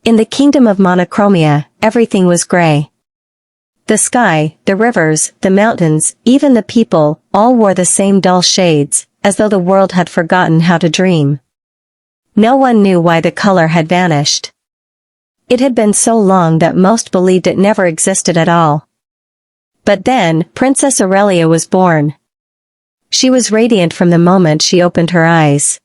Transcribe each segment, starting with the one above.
In the kingdom of monochromia, everything was gray. The sky, the rivers, the mountains, even the people, all wore the same dull shades, as though the world had forgotten how to dream. No one knew why the color had vanished. It had been so long that most believed it never existed at all. But then, Princess Aurelia was born. She was radiant from the moment she opened her eyes.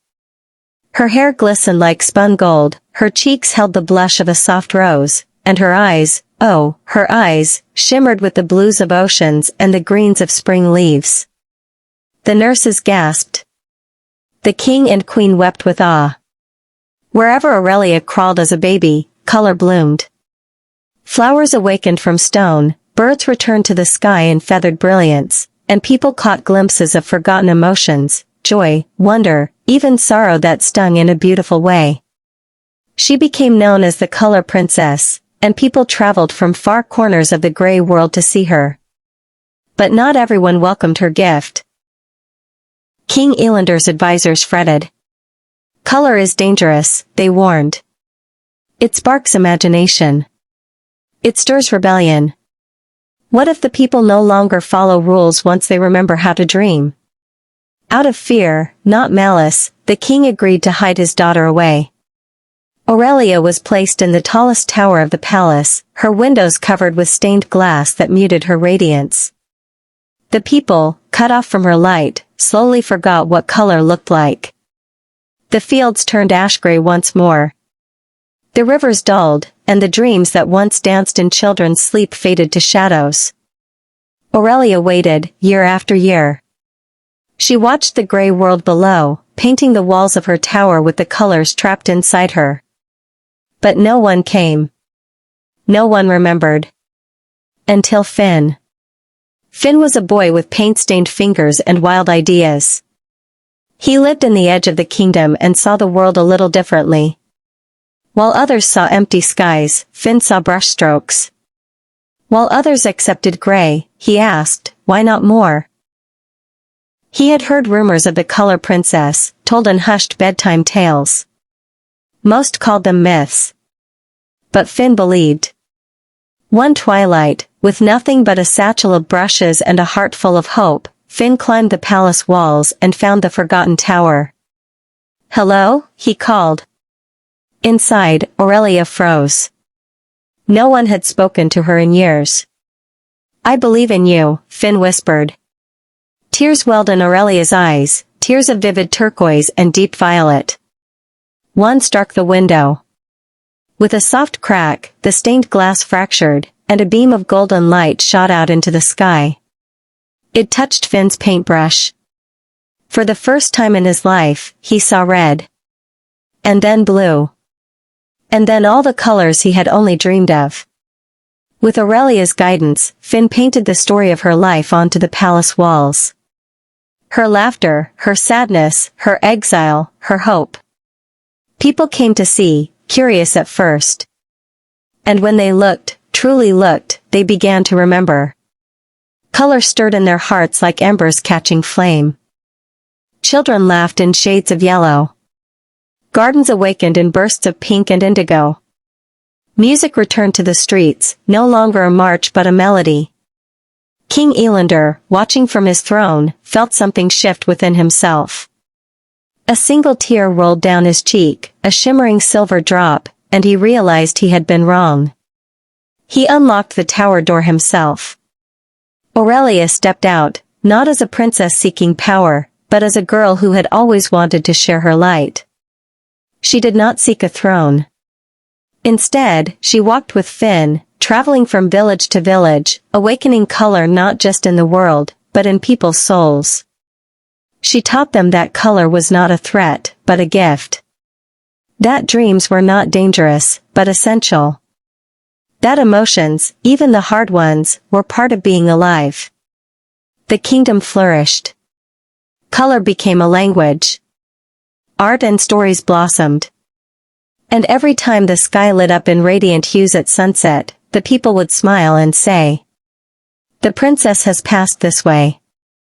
Her hair glistened like spun gold, her cheeks held the blush of a soft rose, and her eyes, oh, her eyes, shimmered with the blues of oceans and the greens of spring leaves. The nurses gasped. The king and queen wept with awe. Wherever Aurelia crawled as a baby, color bloomed. Flowers awakened from stone, birds returned to the sky in feathered brilliance, and people caught glimpses of forgotten emotions, joy, wonder, even sorrow that stung in a beautiful way. She became known as the Color Princess, and people traveled from far corners of the gray world to see her. But not everyone welcomed her gift. King Elander's advisors fretted. Color is dangerous, they warned. It sparks imagination. It stirs rebellion. What if the people no longer follow rules once they remember how to dream? Out of fear, not malice, the king agreed to hide his daughter away. Aurelia was placed in the tallest tower of the palace, her windows covered with stained glass that muted her radiance. The people, cut off from her light, slowly forgot what color looked like. The fields turned ash-gray once more. The rivers dulled, and the dreams that once danced in children's sleep faded to shadows. Aurelia waited, year after year. She watched the gray world below, painting the walls of her tower with the colors trapped inside her. But no one came. No one remembered. Until Finn. Finn was a boy with paint-stained fingers and wild ideas. He lived in the edge of the kingdom and saw the world a little differently. While others saw empty skies, Finn saw brushstrokes. While others accepted gray, he asked, why not more? He had heard rumors of the Color Princess, told in hushed bedtime tales. Most called them myths. But Finn believed. One twilight, with nothing but a satchel of brushes and a heart full of hope, Finn climbed the palace walls and found the forgotten tower. Hello, he called. Inside, Aurelia froze. No one had spoken to her in years. I believe in you, Finn whispered. Tears welled in Aurelia's eyes, tears of vivid turquoise and deep violet. One struck the window. With a soft crack, the stained glass fractured, and a beam of golden light shot out into the sky. It touched Finn's paintbrush. For the first time in his life, he saw red. And then blue. And then all the colors he had only dreamed of. With Aurelia's guidance, Finn painted the story of her life onto the palace walls. Her laughter, her sadness, her exile, her hope. People came to see, curious at first. And when they looked, truly looked, they began to remember. Color stirred in their hearts like embers catching flame. Children laughed in shades of yellow. Gardens awakened in bursts of pink and indigo. Music returned to the streets, no longer a march but a melody. King Elander, watching from his throne, felt something shift within himself. A single tear rolled down his cheek, a shimmering silver drop, and he realized he had been wrong. He unlocked the tower door himself. Aurelia stepped out, not as a princess seeking power, but as a girl who had always wanted to share her light. She did not seek a throne. Instead, she walked with Finn, traveling from village to village, awakening color not just in the world, but in people's souls. She taught them that color was not a threat, but a gift. That dreams were not dangerous, but essential. That emotions, even the hard ones, were part of being alive. The kingdom flourished. Color became a language. Art and stories blossomed. And every time the sky lit up in radiant hues at sunset, the people would smile and say, "The princess has passed this way."